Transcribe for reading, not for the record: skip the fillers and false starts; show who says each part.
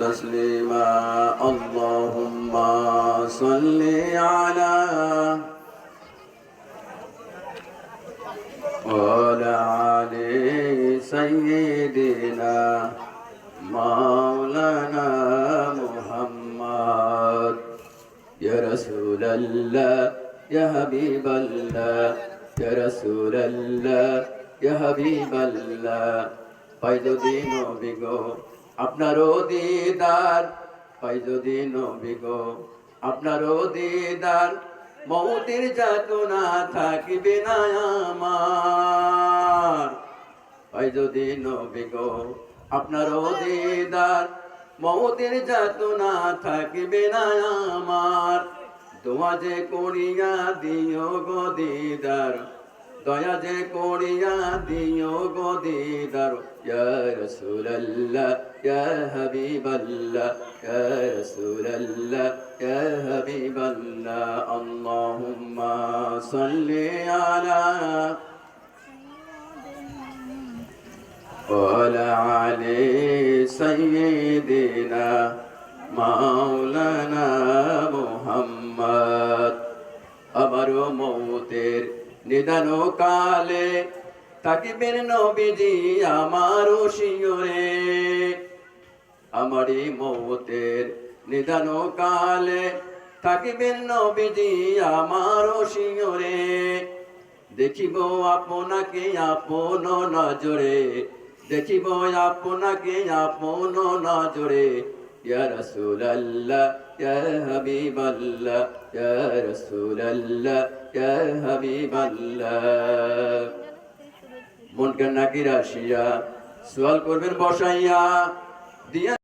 Speaker 1: تسليما اللهم صل على وعلى آل سيدنا مولانا محمد يا رسول الله يا حبيب الله يا رسول الله يا حبيب الله পাই যদি নবী গো আপনারও দিদার পাই যদি নবী গো আপনারও দিদার মৌতের যাতনা থাকিবে না আমার পাই যদি নবী গো আপনারও দিদার মৌতের যাতনা থাকিবে না আমার দোয়া যে করিয়া দিও গো দিদার দয়া যে করিয়া দিও গো দিদার ইয়া রাসূলুল্লাহ ইয়া হাবিবাল্লাহ ইয়া রাসূলুল্লাহ ইয়া হাবিবাল্লাহ আল্লাহুম্মা সাল্লি আলা ওয়ালা আলি সাইয়্যিদিনা মাওলানা মুহাম্মদ আমারও মৌতের নিদান কালে তাকিবেন নবীজি আমারও শিয়রে আমারই মৌতের নিদান কালে তাকিবেন নবীজি আমারও শিয়রে দেখিব আপনাকে আপন নজরে দেখিব আপনাকে আপন নজরে ইয়া রাসূলুল্লাহ ইয়া হাবিবাল্লাহ ইয়া রাসূলুল্লাহ ইয়া হাবিবাল্লাহ মন কান্না কি রাশিয়া সওয়াল করবেন বসাইয়া দিয়া